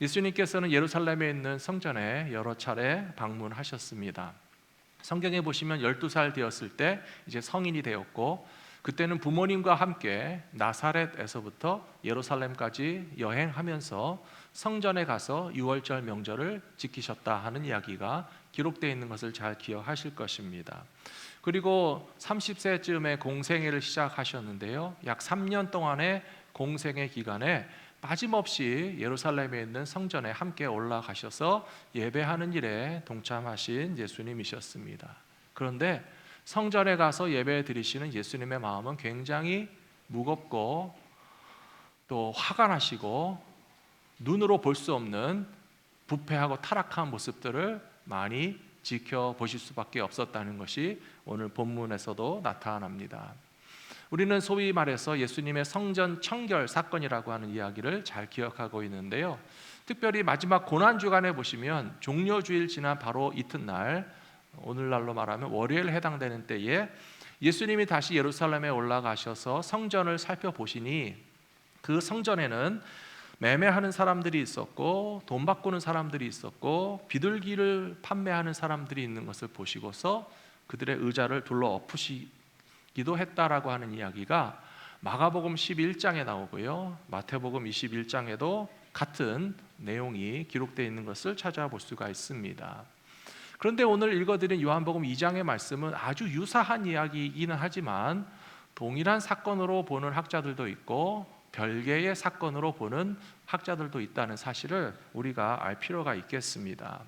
예수님께서는 예루살렘에 있는 성전에 여러 차례 방문하셨습니다. 성경에 보시면 12살 되었을 때 이제 성인이 되었고, 그때는 부모님과 함께 나사렛에서부터 예루살렘까지 여행하면서 성전에 가서 유월절 명절을 지키셨다 하는 이야기가 기록되어 있는 것을 잘 기억하실 것입니다. 그리고 30세쯤에 공생애를 시작하셨는데요, 약 3년 동안의 공생애 기간에 빠짐없이 예루살렘에 있는 성전에 함께 올라가셔서 예배하는 일에 동참하신 예수님이셨습니다. 그런데 성전에 가서 예배 드리시는 예수님의 마음은 굉장히 무겁고 또 화가 나시고 눈으로 볼 수 없는 부패하고 타락한 모습들을 많이 지켜보실 수밖에 없었다는 것이 오늘 본문에서도 나타납니다. 우리는 소위 말해서 예수님의 성전 청결 사건이라고 하는 이야기를 잘 기억하고 있는데요, 특별히 마지막 고난주간에 보시면 종려주일 지난 바로 이튿날, 오늘날로 말하면 월요일 해당되는 때에 예수님이 다시 예루살렘에 올라가셔서 성전을 살펴보시니 그 성전에는 매매하는 사람들이 있었고 돈 바꾸는 사람들이 있었고 비둘기를 판매하는 사람들이 있는 것을 보시고서 그들의 의자를 둘러 엎으시기도 했다라고 하는 이야기가 마가복음 11장에 나오고요, 마태복음 21장에도 같은 내용이 기록되어 있는 것을 찾아볼 수가 있습니다. 그런데 오늘 읽어드린 요한복음 2장의 말씀은 아주 유사한 이야기이기는 하지만 동일한 사건으로 보는 학자들도 있고 별개의 사건으로 보는 학자들도 있다는 사실을 우리가 알 필요가 있겠습니다.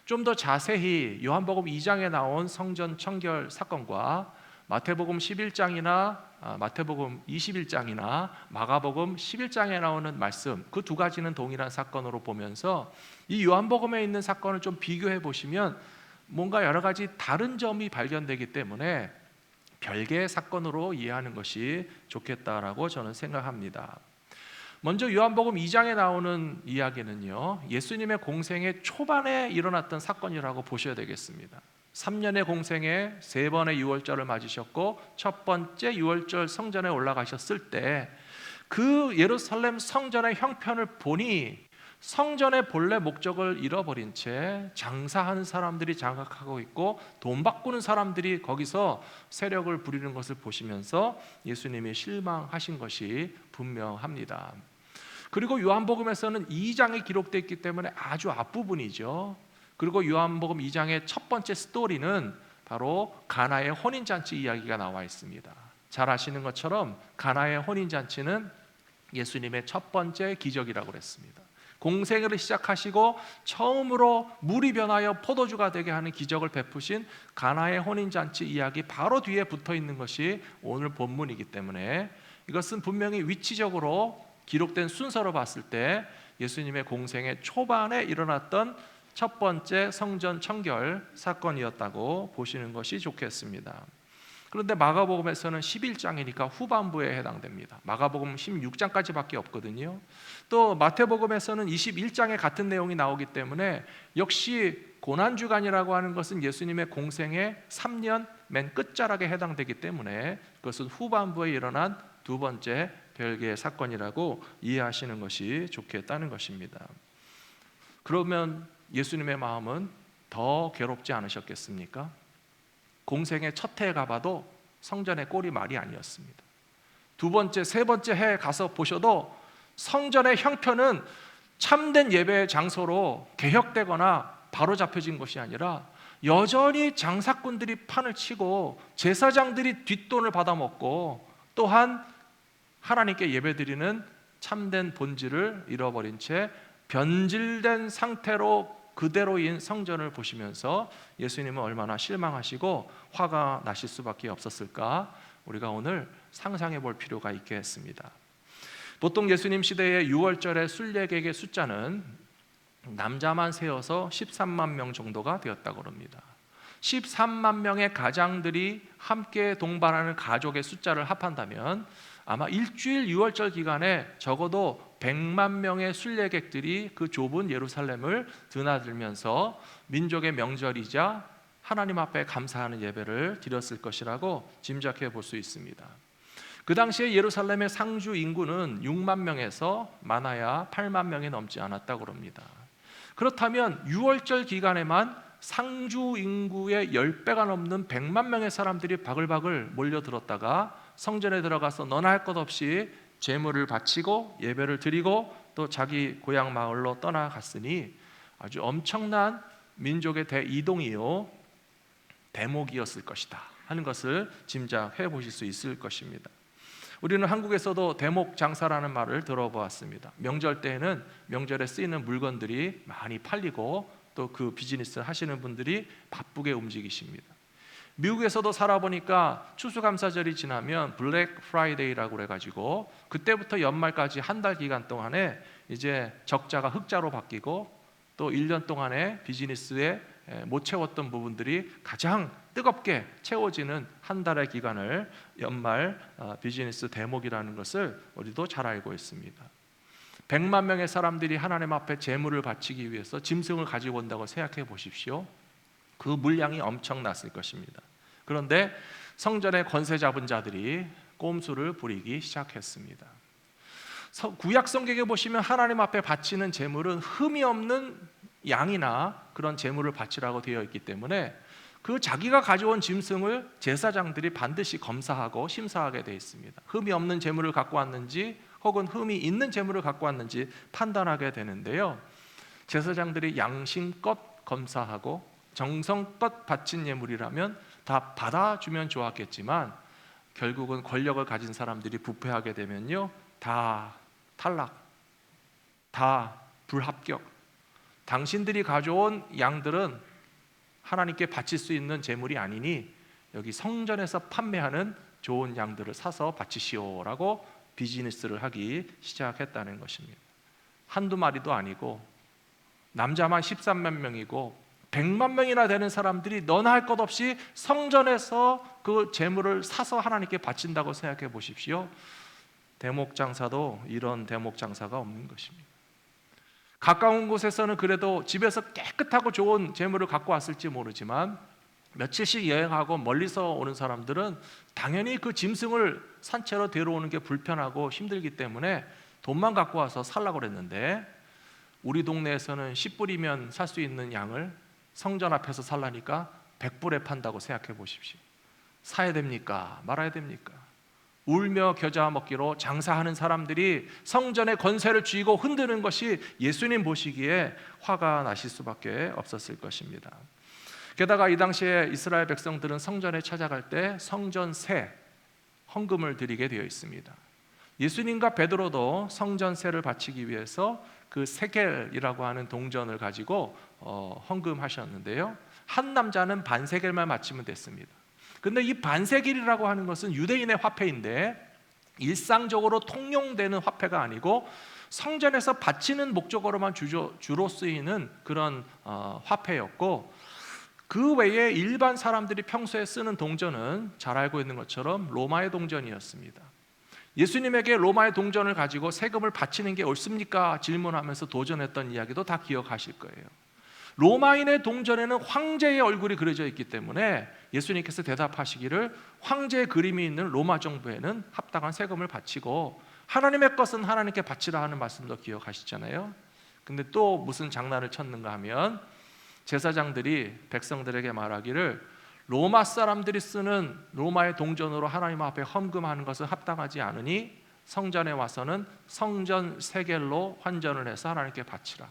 좀 더 자세히 요한복음 2장에 나온 성전 청결 사건과 마태복음 11장이나 마태복음 21장이나 마가복음 11장에 나오는 말씀, 그 두 가지는 동일한 사건으로 보면서 이 요한복음에 있는 사건을 좀 비교해 보시면 뭔가 여러 가지 다른 점이 발견되기 때문에 별개의 사건으로 이해하는 것이 좋겠다라고 저는 생각합니다. 먼저 요한복음 2장에 나오는 이야기는요, 예수님의 공생의 초반에 일어났던 사건이라고 보셔야 되겠습니다. 3년의 공생에 3번의 유월절을 맞으셨고 첫 번째 유월절 성전에 올라가셨을 때 그 예루살렘 성전의 형편을 보니 성전의 본래 목적을 잃어버린 채 장사하는 사람들이 장악하고 있고 돈 바꾸는 사람들이 거기서 세력을 부리는 것을 보시면서 예수님이 실망하신 것이 분명합니다. 그리고 요한복음에서는 2장에 기록되어 있기 때문에 아주 앞부분이죠. 그리고 요한복음 2장의 첫 번째 스토리는 바로 가나의 혼인잔치 이야기가 나와 있습니다. 잘 아시는 것처럼 가나의 혼인잔치는 예수님의 첫 번째 기적이라고 그랬습니다. 공생애를 시작하시고 처음으로 물이 변하여 포도주가 되게 하는 기적을 베푸신 가나의 혼인잔치 이야기 바로 뒤에 붙어있는 것이 오늘 본문이기 때문에 이것은 분명히 위치적으로 기록된 순서로 봤을 때 예수님의 공생애 초반에 일어났던 첫 번째 성전 청결 사건이었다고 보시는 것이 좋겠습니다. 그런데 마가복음에서는 11장이니까 후반부에 해당됩니다. 마가복음 16장까지밖에 없거든요. 또 마태복음에서는 21장에 같은 내용이 나오기 때문에 역시 고난주간이라고 하는 것은 예수님의 공생의 3년 맨 끝자락에 해당되기 때문에 그것은 후반부에 일어난 두 번째 별개의 사건이라고 이해하시는 것이 좋겠다는 것입니다. 그러면 예수님의 마음은 더 괴롭지 않으셨겠습니까? 공생의 첫 해에 가봐도 성전의 꼴이 말이 아니었습니다. 두 번째, 세 번째 해에 가서 보셔도 성전의 형편은 참된 예배의 장소로 개혁되거나 바로잡혀진 것이 아니라 여전히 장사꾼들이 판을 치고 제사장들이 뒷돈을 받아먹고 또한 하나님께 예배드리는 참된 본질을 잃어버린 채 변질된 상태로 그대로인 성전을 보시면서 예수님은 얼마나 실망하시고 화가 나실 수밖에 없었을까, 우리가 오늘 상상해 볼 필요가 있겠습니다. 보통 예수님 시대의 유월절의 순례객의 숫자는 남자만 세어서 13만 명 정도가 되었다고 합니다. 13만 명의 가장들이 함께 동반하는 가족의 숫자를 합한다면 아마 일주일 유월절 기간에 적어도 100만 명의 순례객들이 그 좁은 예루살렘을 드나들면서 민족의 명절이자 하나님 앞에 감사하는 예배를 드렸을 것이라고 짐작해 볼 수 있습니다. 그 당시에 예루살렘의 상주 인구는 6만 명에서 많아야 8만 명이 넘지 않았다고 합니다. 그렇다면 6월절 기간에만 상주 인구의 10배가 넘는 100만 명의 사람들이 바글바글 몰려들었다가 성전에 들어가서 너나 할 것 없이 제물을 바치고 예배를 드리고 또 자기 고향 마을로 떠나갔으니 아주 엄청난 민족의 대이동이요 대목이었을 것이다 하는 것을 짐작해 보실 수 있을 것입니다. 우리는 한국에서도 대목 장사라는 말을 들어보았습니다. 명절 때에는 명절에 쓰이는 물건들이 많이 팔리고 또 그 비즈니스 하시는 분들이 바쁘게 움직이십니다. 미국에서도 살아보니까 추수감사절이 지나면 블랙 프라이데이라고 해가지고 그때부터 연말까지 한 달 기간 동안에 이제 적자가 흑자로 바뀌고 또 1년 동안에 비즈니스에 못 채웠던 부분들이 가장 뜨겁게 채워지는 한 달의 기간을 연말 비즈니스 대목이라는 것을 우리도 잘 알고 있습니다. 100만 명의 사람들이 하나님 앞에 제물을 바치기 위해서 짐승을 가지고 온다고 생각해 보십시오. 그 물량이 엄청났을 것입니다. 그런데 성전의 권세 잡은 자들이 꼼수를 부리기 시작했습니다. 구약 성경에 보시면 하나님 앞에 바치는 제물은 흠이 없는 양이나 그런 제물을 바치라고 되어 있기 때문에 그 자기가 가져온 짐승을 제사장들이 반드시 검사하고 심사하게 되어 있습니다. 흠이 없는 제물을 갖고 왔는지 혹은 흠이 있는 제물을 갖고 왔는지 판단하게 되는데요, 제사장들이 양심껏 검사하고 정성껏 바친 예물이라면 다 받아주면 좋았겠지만 결국은 권력을 가진 사람들이 부패하게 되면요 다 탈락, 다 불합격. 당신들이 가져온 양들은 하나님께 바칠 수 있는 제물이 아니니 여기 성전에서 판매하는 좋은 양들을 사서 바치시오라고 비즈니스를 하기 시작했다는 것입니다. 한두 마리도 아니고 남자만 13만 명이고 100만 명이나 되는 사람들이 너나 할 것 없이 성전에서 그 제물을 사서 하나님께 바친다고 생각해 보십시오. 대목 장사도 이런 대목 장사가 없는 것입니다. 가까운 곳에서는 그래도 집에서 깨끗하고 좋은 제물을 갖고 왔을지 모르지만 며칠씩 여행하고 멀리서 오는 사람들은 당연히 그 짐승을 산채로 데려오는 게 불편하고 힘들기 때문에 돈만 갖고 와서 살라고 그랬는데 우리 동네에서는 10불이면 살 수 있는 양을 성전 앞에서 살라니까 100불에 판다고 생각해 보십시오. 사야 됩니까? 말아야 됩니까? 울며 겨자 먹기로 장사하는 사람들이 성전의 권세를 쥐고 흔드는 것이 예수님 보시기에 화가 나실 수밖에 없었을 것입니다. 게다가 이 당시에 이스라엘 백성들은 성전에 찾아갈 때 성전세, 헌금을 드리게 되어 있습니다. 예수님과 베드로도 성전세를 바치기 위해서 그 세겔이라고 하는 동전을 가지고 헌금하셨는데요, 한 남자는 반세겔만 바치면 됐습니다. 근데 이 반세겔이라고 하는 것은 유대인의 화폐인데 일상적으로 통용되는 화폐가 아니고 성전에서 바치는 목적으로만 주로 쓰이는 그런 화폐였고, 그 외에 일반 사람들이 평소에 쓰는 동전은 잘 알고 있는 것처럼 로마의 동전이었습니다. 예수님에게 로마의 동전을 가지고 세금을 바치는 게 옳습니까? 질문하면서 도전했던 이야기도 다 기억하실 거예요. 로마인의 동전에는 황제의 얼굴이 그려져 있기 때문에 예수님께서 대답하시기를 황제의 그림이 있는 로마 정부에는 합당한 세금을 바치고 하나님의 것은 하나님께 바치라 하는 말씀도 기억하시잖아요. 근데 또 무슨 장난을 쳤는가 하면 제사장들이 백성들에게 말하기를 로마 사람들이 쓰는 로마의 동전으로 하나님 앞에 헌금하는 것은 합당하지 않으니 성전에 와서는 성전 세겔로 환전을 해서 하나님께 바치라.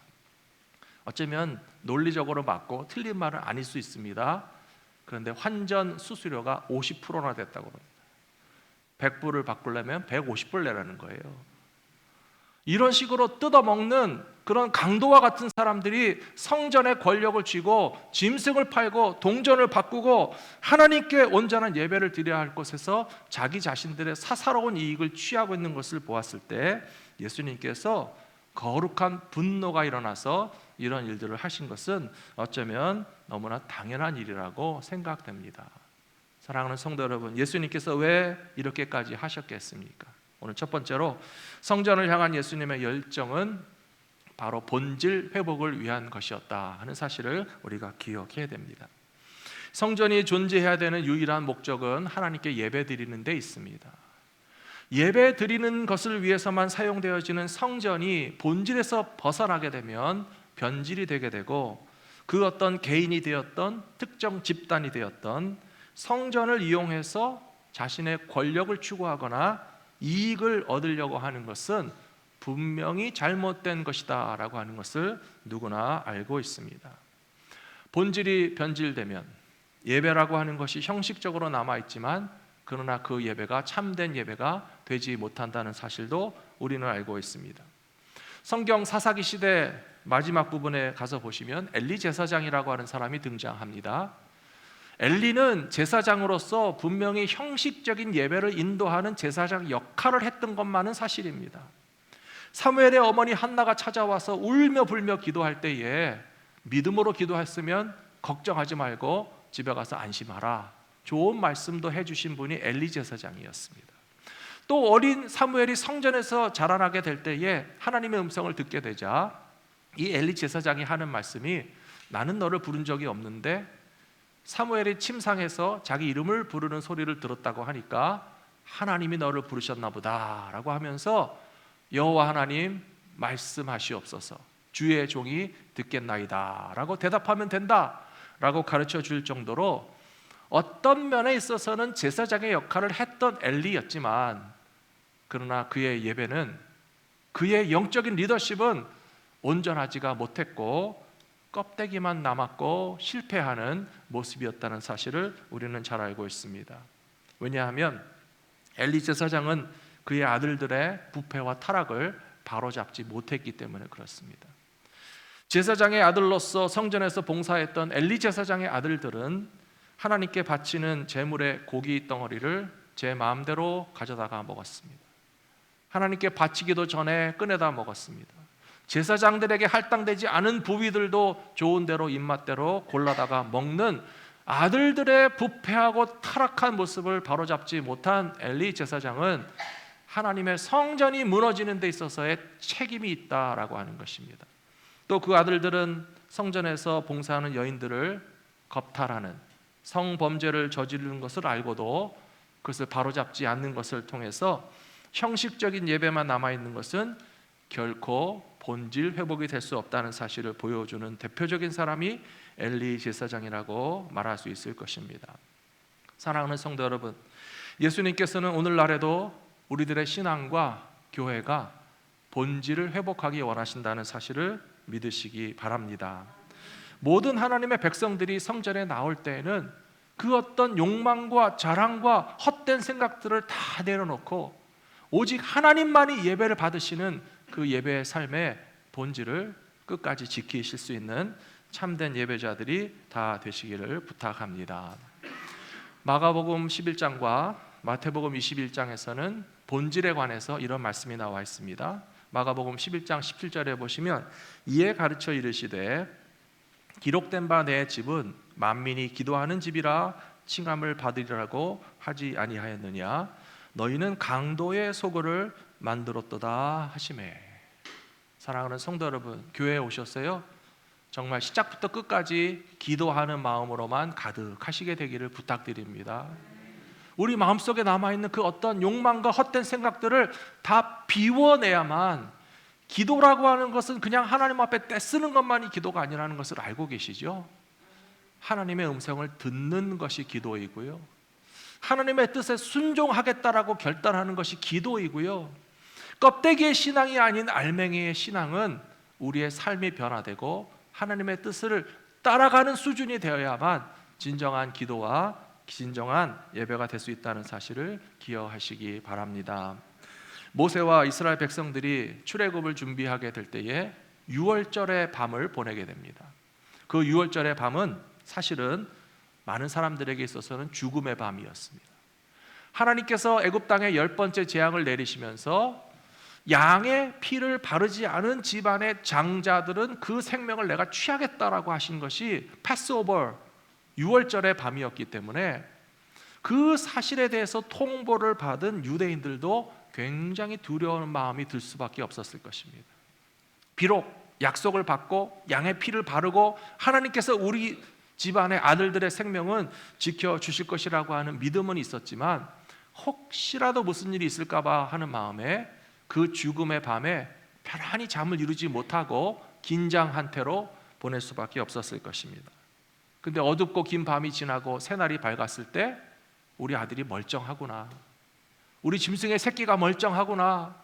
어쩌면 논리적으로 맞고 틀린 말은 아닐 수 있습니다. 그런데 환전 수수료가 50%나 됐다고 합니다. 100불을 바꾸려면 150불 내라는 거예요. 이런 식으로 뜯어먹는 그런 강도와 같은 사람들이 성전의 권력을 쥐고 짐승을 팔고 동전을 바꾸고 하나님께 온전한 예배를 드려야 할 곳에서 자기 자신들의 사사로운 이익을 취하고 있는 것을 보았을 때 예수님께서 거룩한 분노가 일어나서 이런 일들을 하신 것은 어쩌면 너무나 당연한 일이라고 생각됩니다. 사랑하는 성도 여러분, 예수님께서 왜 이렇게까지 하셨겠습니까? 오늘 첫 번째로 성전을 향한 예수님의 열정은 바로 본질 회복을 위한 것이었다 하는 사실을 우리가 기억해야 됩니다. 성전이 존재해야 되는 유일한 목적은 하나님께 예배드리는 데 있습니다. 예배 드리는 것을 위해서만 사용되어지는 성전이 본질에서 벗어나게 되면 변질이 되게 되고, 그 어떤 개인이 되었던 특정 집단이 되었던 성전을 이용해서 자신의 권력을 추구하거나 이익을 얻으려고 하는 것은 분명히 잘못된 것이다 라고 하는 것을 누구나 알고 있습니다. 본질이 변질되면 예배라고 하는 것이 형식적으로 남아있지만 그러나 그 예배가 참된 예배가 되지 못한다는 사실도 우리는 알고 있습니다. 성경 사사기 시대 마지막 부분에 가서 보시면 엘리 제사장이라고 하는 사람이 등장합니다. 엘리는 제사장으로서 분명히 형식적인 예배를 인도하는 제사장 역할을 했던 것만은 사실입니다. 사무엘의 어머니 한나가 찾아와서 울며 불며 기도할 때에 믿음으로 기도했으면 걱정하지 말고 집에 가서 안심하라, 좋은 말씀도 해주신 분이 엘리 제사장이었습니다. 또 어린 사무엘이 성전에서 자라나게 될 때에 하나님의 음성을 듣게 되자 이 엘리 제사장이 하는 말씀이, 나는 너를 부른 적이 없는데 사무엘이 침상에서 자기 이름을 부르는 소리를 들었다고 하니까 하나님이 너를 부르셨나 보다 라고 하면서, 여호와 하나님 말씀하시옵소서, 주의 종이 듣겠나이다 라고 대답하면 된다 라고 가르쳐 줄 정도로 어떤 면에 있어서는 제사장의 역할을 했던 엘리였지만, 그러나 그의 예배는, 그의 영적인 리더십은 온전하지가 못했고 껍데기만 남았고 실패하는 모습이었다는 사실을 우리는 잘 알고 있습니다. 왜냐하면 엘리 제사장은 그의 아들들의 부패와 타락을 바로잡지 못했기 때문에 그렇습니다. 제사장의 아들로서 성전에서 봉사했던 엘리 제사장의 아들들은 하나님께 바치는 제물의 고기 덩어리를 제 마음대로 가져다가 먹었습니다. 하나님께 바치기도 전에 꺼내다 먹었습니다. 제사장들에게 할당되지 않은 부위들도 좋은 대로 입맛대로 골라다가 먹는 아들들의 부패하고 타락한 모습을 바로잡지 못한 엘리 제사장은 하나님의 성전이 무너지는 데 있어서의 책임이 있다라고 하는 것입니다. 또 그 아들들은 성전에서 봉사하는 여인들을 겁탈하는 성범죄를 저지르는 것을 알고도 그것을 바로잡지 않는 것을 통해서 형식적인 예배만 남아있는 것은 결코 본질 회복이 될 수 없다는 사실을 보여주는 대표적인 사람이 엘리 제사장이라고 말할 수 있을 것입니다. 사랑하는 성도 여러분, 예수님께서는 오늘날에도 우리들의 신앙과 교회가 본질을 회복하기 원하신다는 사실을 믿으시기 바랍니다. 모든 하나님의 백성들이 성전에 나올 때에는 그 어떤 욕망과 자랑과 헛된 생각들을 다 내려놓고 오직 하나님만이 예배를 받으시는 그 예배의 삶의 본질을 끝까지 지키실 수 있는 참된 예배자들이 다 되시기를 부탁합니다. 마가복음 11장과 마태복음 21장에서는 본질에 관해서 이런 말씀이 나와 있습니다. 마가복음 11장 17절에 보시면, 이에 가르쳐 이르시되 기록된 바 내 집은 만민이 기도하는 집이라 칭함을 받으리라고 하지 아니하였느냐, 너희는 강도의 소굴을 만들었도다 하시매. 사랑하는 성도 여러분, 교회에 오셨어요? 정말 시작부터 끝까지 기도하는 마음으로만 가득하시게 되기를 부탁드립니다. 우리 마음속에 남아있는 그 어떤 욕망과 헛된 생각들을 다 비워내야만, 기도라고 하는 것은 그냥 하나님 앞에 떼쓰는 것만이 기도가 아니라는 것을 알고 계시죠? 하나님의 음성을 듣는 것이 기도이고요, 하나님의 뜻에 순종하겠다라고 결단하는 것이 기도이고요, 껍데기의 신앙이 아닌 알맹이의 신앙은 우리의 삶이 변화되고 하나님의 뜻을 따라가는 수준이 되어야만 진정한 기도와 진정한 예배가 될 수 있다는 사실을 기억하시기 바랍니다. 모세와 이스라엘 백성들이 출애굽을 준비하게 될 때에 유월절의 밤을 보내게 됩니다. 그 유월절의 밤은 사실은 많은 사람들에게 있어서는 죽음의 밤이었습니다. 하나님께서 애굽 땅에 10번째 재앙을 내리시면서 양의 피를 바르지 않은 집안의 장자들은 그 생명을 내가 취하겠다라고 하신 것이 패스오버, 유월절의 밤이었기 때문에 그 사실에 대해서 통보를 받은 유대인들도 굉장히 두려운 마음이 들 수밖에 없었을 것입니다. 비록 약속을 받고 양의 피를 바르고 하나님께서 우리 집안의 아들들의 생명은 지켜주실 것이라고 하는 믿음은 있었지만, 혹시라도 무슨 일이 있을까 봐 하는 마음에 그 죽음의 밤에 편안히 잠을 이루지 못하고 긴장한 태로 보낼 수밖에 없었을 것입니다. 근데 어둡고 긴 밤이 지나고 새날이 밝았을 때 우리 아들이 멀쩡하구나, 우리 짐승의 새끼가 멀쩡하구나,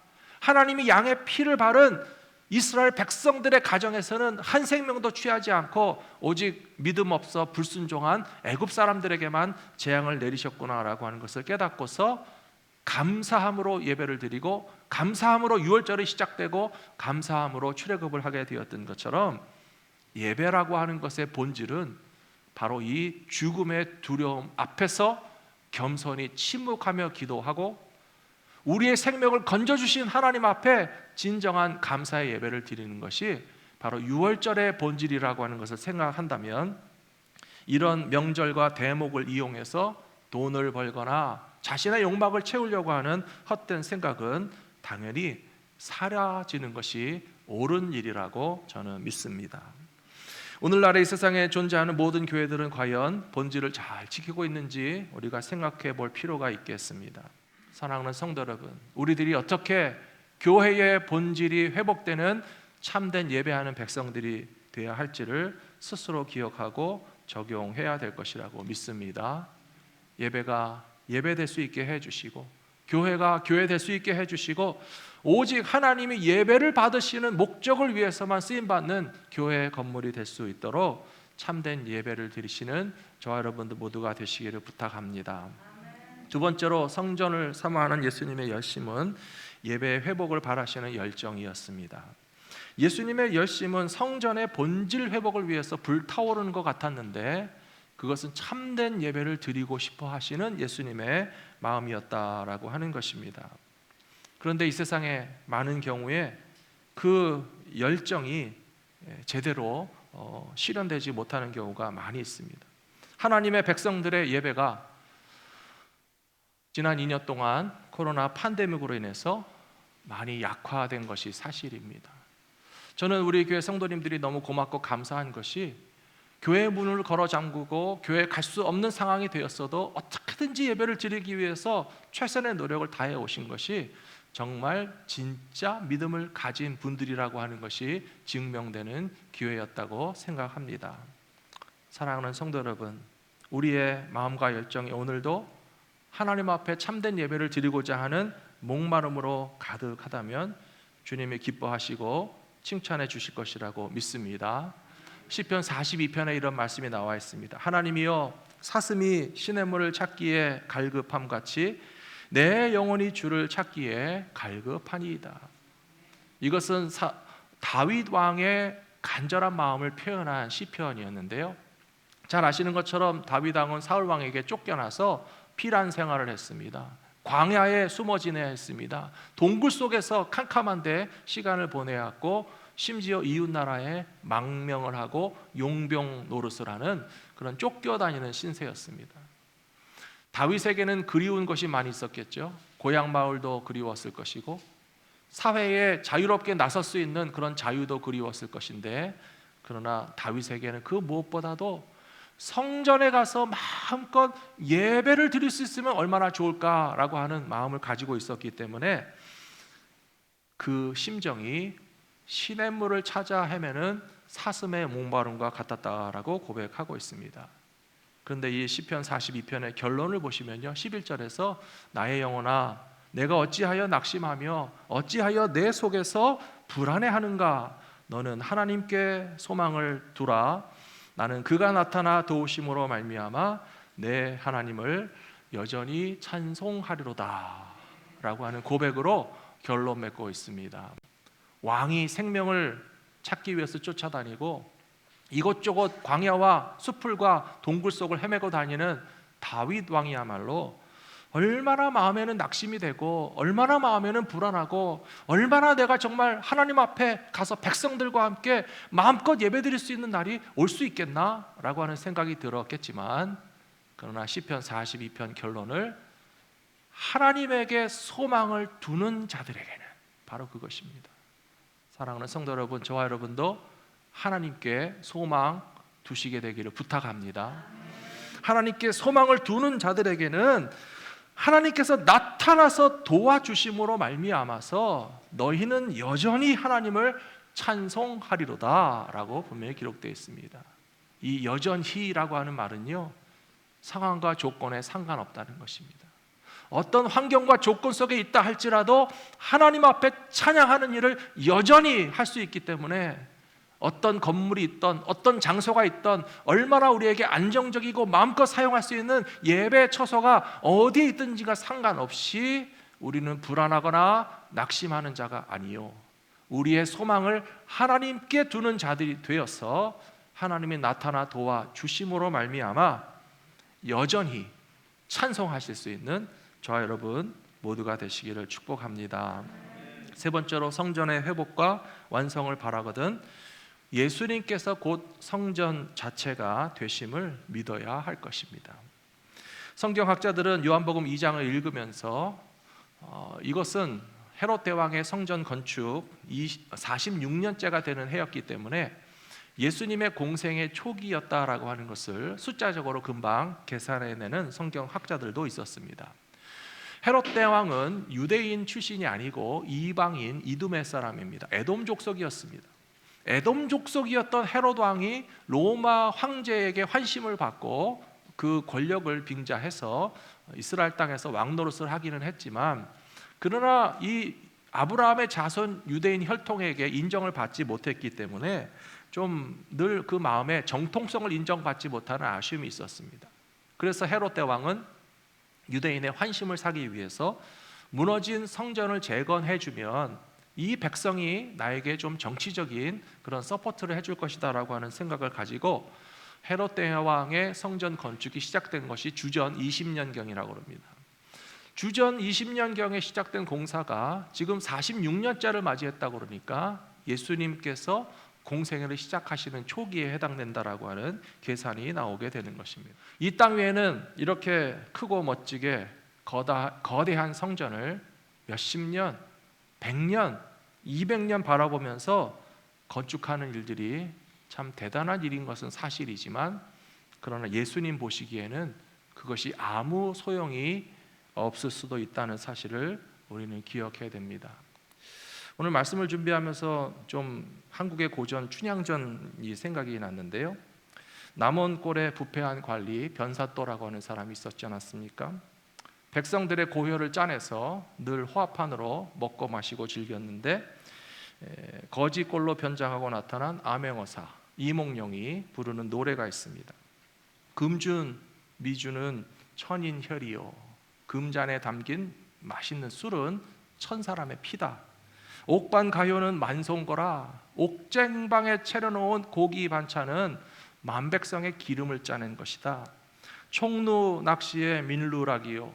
하나님이 양의 피를 바른 이스라엘 백성들의 가정에서는 한 생명도 취하지 않고 오직 믿음 없어 불순종한 애굽 사람들에게만 재앙을 내리셨구나라고 하는 것을 깨닫고서 감사함으로 예배를 드리고 감사함으로 유월절이 시작되고 감사함으로 출애굽을 하게 되었던 것처럼 예배라고 하는 것의 본질은 바로 이 죽음의 두려움 앞에서 겸손히 침묵하며 기도하고 우리의 생명을 건져주신 하나님 앞에 진정한 감사의 예배를 드리는 것이 바로 유월절의 본질이라고 하는 것을 생각한다면, 이런 명절과 대목을 이용해서 돈을 벌거나 자신의 욕망을 채우려고 하는 헛된 생각은 당연히 사라지는 것이 옳은 일이라고 저는 믿습니다. 오늘날의 이 세상에 존재하는 모든 교회들은 과연 본질을 잘 지키고 있는지 우리가 생각해 볼 필요가 있겠습니다. 사랑하는 성도 여러분, 우리들이 어떻게 교회의 본질이 회복되는 참된 예배하는 백성들이 되어야 할지를 스스로 기억하고 적용해야 될 것이라고 믿습니다. 예배가 예배될 수 있게 해주시고 교회가 교회될 수 있게 해주시고 오직 하나님이 예배를 받으시는 목적을 위해서만 쓰임받는 교회 건물이 될 수 있도록 참된 예배를 드리시는 저와 여러분들 모두가 되시기를 부탁합니다. 두 번째로 성전을 사모하는 예수님의 열심은 예배의 회복을 바라시는 열정이었습니다. 예수님의 열심은 성전의 본질 회복을 위해서 불타오르는 것 같았는데 그것은 참된 예배를 드리고 싶어 하시는 예수님의 마음이었다라고 하는 것입니다. 그런데 이 세상에 많은 경우에 그 열정이 제대로 실현되지 못하는 경우가 많이 있습니다. 하나님의 백성들의 예배가 지난 2년 동안 코로나 팬데믹으로 인해서 많이 약화된 것이 사실입니다. 저는 우리 교회 성도님들이 너무 고맙고 감사한 것이 교회 문을 걸어 잠그고 교회에 갈 수 없는 상황이 되었어도 어떻게든지 예배를 드리기 위해서 최선의 노력을 다해 오신 것이 정말 진짜 믿음을 가진 분들이라고 하는 것이 증명되는 기회였다고 생각합니다. 사랑하는 성도 여러분, 우리의 마음과 열정이 오늘도 하나님 앞에 참된 예배를 드리고자 하는 목마름으로 가득하다면 주님이 기뻐하시고 칭찬해 주실 것이라고 믿습니다. 시편 42편에 이런 말씀이 나와 있습니다. 하나님이여, 사슴이 시냇물을 찾기에 갈급함 같이 내 영혼이 주를 찾기에 갈급하니이다. 이것은 다윗 왕의 간절한 마음을 표현한 시편이었는데요, 잘 아시는 것처럼 다윗 왕은 사울 왕에게 쫓겨나서 피란 생활을 했습니다. 광야에 숨어 지내야 했습니다. 동굴 속에서 캄캄한데 시간을 보내야 했고, 심지어 이웃 나라에 망명을 하고 용병 노릇을 하는 그런 쫓겨다니는 신세였습니다. 다윗에게는 그리운 것이 많이 있었겠죠. 고향 마을도 그리웠을 것이고 사회에 자유롭게 나설 수 있는 그런 자유도 그리웠을 것인데, 그러나 다윗에게는 그 무엇보다도 성전에 가서 마음껏 예배를 드릴 수 있으면 얼마나 좋을까라고 하는 마음을 가지고 있었기 때문에 그 심정이 시냇물을 찾아 헤매는 사슴의 목마름과 같았다라고 고백하고 있습니다. 그런데 이 시편 42편의 결론을 보시면요, 11절에서 나의 영혼아, 내가 어찌하여 낙심하며 어찌하여 내 속에서 불안해하는가? 너는 하나님께 소망을 두라. 나는 그가 나타나 도우심으로 말미암아 내 하나님을 여전히 찬송하리로다 라고 하는 고백으로 결론 맺고 있습니다. 왕이 생명을 찾기 위해서 쫓아다니고 이곳저곳 광야와 숲풀과 동굴 속을 헤매고 다니는 다윗 왕이야말로 얼마나 마음에는 낙심이 되고 얼마나 마음에는 불안하고 얼마나 내가 정말 하나님 앞에 가서 백성들과 함께 마음껏 예배드릴 수 있는 날이 올 수 있겠나? 라고 하는 생각이 들었겠지만, 그러나 시편 42편 결론을 하나님에게 소망을 두는 자들에게는 바로 그것입니다. 사랑하는 성도 여러분, 저와 여러분도 하나님께 소망 두시게 되기를 부탁합니다. 하나님께 소망을 두는 자들에게는 하나님께서 나타나서 도와주심으로 말미암아서 너희는 여전히 하나님을 찬송하리로다 라고 분명히 기록되어 있습니다. 이 여전히라고 하는 말은요, 상황과 조건에 상관없다는 것입니다. 어떤 환경과 조건 속에 있다 할지라도 하나님 앞에 찬양하는 일을 여전히 할 수 있기 때문에 어떤 건물이 있던 어떤 장소가 있던 얼마나 우리에게 안정적이고 마음껏 사용할 수 있는 예배 처소가 어디에 있든지가 상관없이 우리는 불안하거나 낙심하는 자가 아니요, 우리의 소망을 하나님께 두는 자들이 되어서 하나님이 나타나 도와주심으로 말미암아 여전히 찬송하실 수 있는 저와 여러분 모두가 되시기를 축복합니다. 세 번째로 성전의 회복과 완성을 바라거든 예수님께서 곧 성전 자체가 되심을 믿어야 할 것입니다. 성경학자들은 요한복음 2장을 읽으면서 이것은 헤롯 대왕의 성전 건축 46년째가 되는 해였기 때문에 예수님의 공생의 초기였다라고 하는 것을 숫자적으로 금방 계산해내는 성경학자들도 있었습니다. 헤롯 대왕은 유대인 출신이 아니고 이방인 이두메 사람입니다. 에돔 족속이었습니다. 에돔 족속이었던 헤롯 왕이 로마 황제에게 환심을 받고 그 권력을 빙자해서 이스라엘 땅에서 왕노릇을 하기는 했지만, 그러나 이 아브라함의 자손 유대인 혈통에게 인정을 받지 못했기 때문에 좀 늘 그 마음에 정통성을 인정받지 못하는 아쉬움이 있었습니다. 그래서 헤롯 대왕은 유대인의 환심을 사기 위해서 무너진 성전을 재건해주면 이 백성이 나에게 좀 정치적인 그런 서포트를 해줄 것이다 라고 하는 생각을 가지고 헤롯 대왕의 성전 건축이 시작된 것이 주전 20년경이라고 합니다. 주전 20년경에 시작된 공사가 지금 46년째를 맞이했다고 그러니까 예수님께서 공생애를 시작하시는 초기에 해당된다라고 하는 계산이 나오게 되는 것입니다. 이 땅 위에는 이렇게 크고 멋지게 거대한 성전을 몇십 년, 100년, 200년 바라보면서 건축하는 일들이 참 대단한 일인 것은 사실이지만, 그러나 예수님 보시기에는 그것이 아무 소용이 없을 수도 있다는 사실을 우리는 기억해야 됩니다. 오늘 말씀을 준비하면서 좀 한국의 고전 춘향전이 생각이 났는데요, 남원골의 부패한 관리 변사또라고 하는 사람이 있었지 않았습니까? 백성들의 고혈을 짜내서 늘 호합판으로 먹고 마시고 즐겼는데 거지꼴로 변장하고 나타난 암행어사 이몽룡이 부르는 노래가 있습니다. 금준 미주는 천인혈이요, 금잔에 담긴 맛있는 술은 천사람의 피다. 옥반가요는 만송거라. 옥쟁방에 차려놓은 고기 반찬은 만백성의 기름을 짜낸 것이다. 총루 낚시의 민루락이요,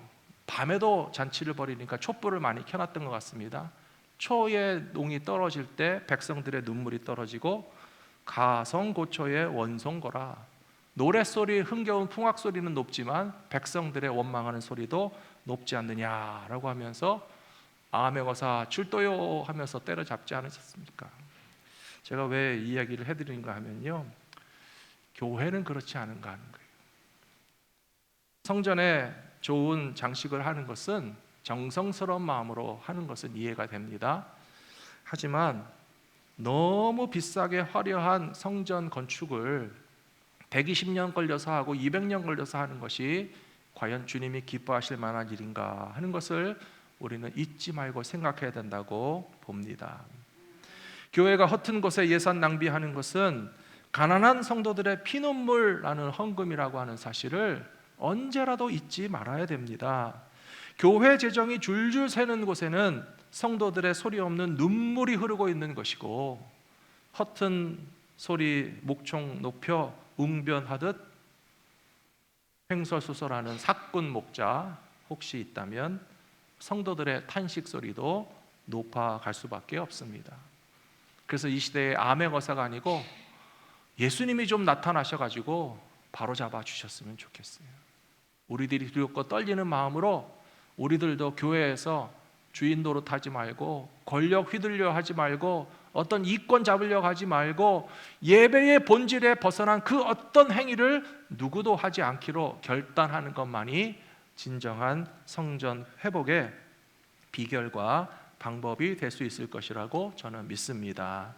밤에도 잔치를 벌이니까 촛불을 많이 켜놨던 것 같습니다. 초의 농이 떨어질 때 백성들의 눈물이 떨어지고 가성고초의 원송거라. 노랫소리 흥겨운 풍악소리는 높지만 백성들의 원망하는 소리도 높지 않느냐라고 하면서 암행어사 출도요 하면서 때려잡지 않으셨습니까? 제가 왜 이 이야기를 해드리는가 하면요, 교회는 그렇지 않은가 하는 거예요. 성전에 좋은 장식을 하는 것은 정성스러운 마음으로 하는 것은 이해가 됩니다. 하지만 너무 비싸게 화려한 성전 건축을 120년 걸려서 하고 200년 걸려서 하는 것이 과연 주님이 기뻐하실 만한 일인가 하는 것을 우리는 잊지 말고 생각해야 된다고 봅니다. 교회가 허튼 곳에 예산 낭비하는 것은 가난한 성도들의 피눈물 나는 헌금이라고 하는 사실을 언제라도 잊지 말아야 됩니다. 교회 재정이 줄줄 새는 곳에는 성도들의 소리 없는 눈물이 흐르고 있는 것이고, 허튼 소리 목청 높여 웅변하듯 횡설수설하는 사꾼 목자 혹시 있다면 성도들의 탄식 소리도 높아갈 수밖에 없습니다. 그래서 이 시대의 암행어사가 아니고 예수님이 좀 나타나셔가지고 바로 잡아 주셨으면 좋겠어요. 우리들이 두렵고 떨리는 마음으로 우리들도 교회에서 주인 노릇하지 말고 권력 휘둘려 하지 말고 어떤 이권 잡으려고 하지 말고 예배의 본질에 벗어난 그 어떤 행위를 누구도 하지 않기로 결단하는 것만이 진정한 성전 회복의 비결과 방법이 될 수 있을 것이라고 저는 믿습니다.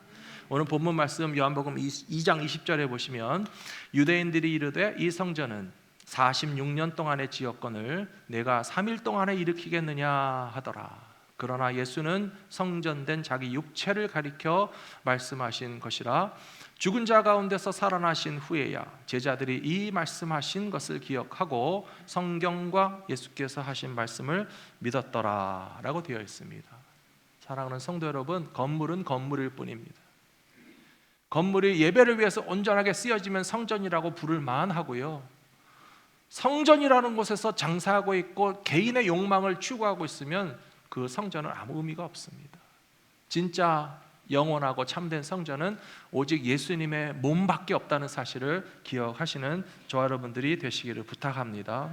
오늘 본문 말씀 요한복음 2장 20절에 보시면 유대인들이 이르되 이 성전은 46년 동안의 지역권을 내가 3일 동안에 일으키겠느냐 하더라. 그러나 예수는 성전된 자기 육체를 가리켜 말씀하신 것이라. 죽은 자 가운데서 살아나신 후에야 제자들이 이 말씀하신 것을 기억하고 성경과 예수께서 하신 말씀을 믿었더라 라고 되어 있습니다. 사랑하는 성도 여러분, 건물은 건물일 뿐입니다. 건물이 예배를 위해서 온전하게 쓰여지면 성전이라고 부를 만하고요, 성전이라는 곳에서 장사하고 있고 개인의 욕망을 추구하고 있으면 그 성전은 아무 의미가 없습니다. 진짜 영원하고 참된 성전은 오직 예수님의 몸밖에 없다는 사실을 기억하시는 저와 여러분들이 되시기를 부탁합니다.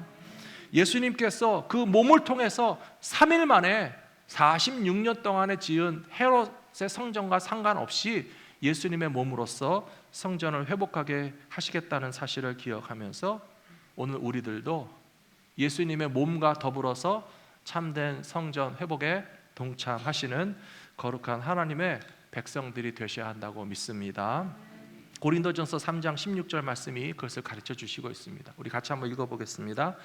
예수님께서 그 몸을 통해서 3일 만에 46년 동안에 지은 헤롯의 성전과 상관없이 예수님의 몸으로서 성전을 회복하게 하시겠다는 사실을 기억하면서 오늘 우리들도 예수님의 몸과 더불어서 참된 성전 회복에 동참하시는 거룩한 하나님의 백성들이 되셔야 한다고 믿습니다. 고린도전서 3장 16절 말씀이 그것을 가르쳐 주시고 있습니다. 우리 같이 한번 읽어보겠습니다.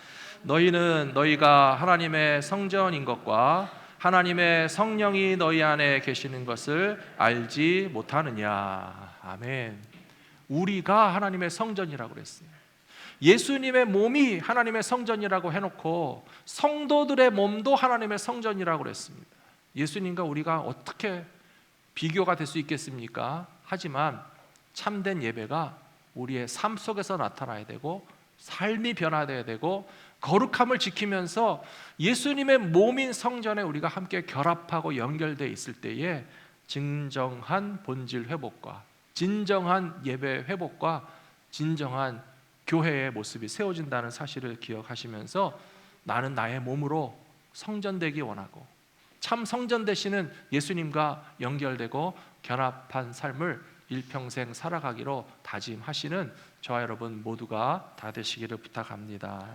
너희는 너희가 하나님의 성전인 것과 하나님의 성령이 너희 안에 계시는 것을 알지 못하느냐. 아멘. 우리가 하나님의 성전이라고 그랬어요. 예수님의 몸이 하나님의 성전이라고 해놓고 성도들의 몸도 하나님의 성전이라고 그랬습니다. 예수님과 우리가 어떻게 비교가 될 수 있겠습니까? 하지만 참된 예배가 우리의 삶 속에서 나타나야 되고 삶이 변화되어야 되고 거룩함을 지키면서 예수님의 몸인 성전에 우리가 함께 결합하고 연결되어 있을 때에 진정한 본질 회복과 진정한 예배 회복과 진정한 교회의 모습이 세워진다는 사실을 기억하시면서 나는 나의 몸으로 성전되기 원하고 참 성전 되시는 예수님과 연결되고 결합한 삶을 일평생 살아가기로 다짐하시는 저와 여러분 모두가 다 되시기를 부탁합니다.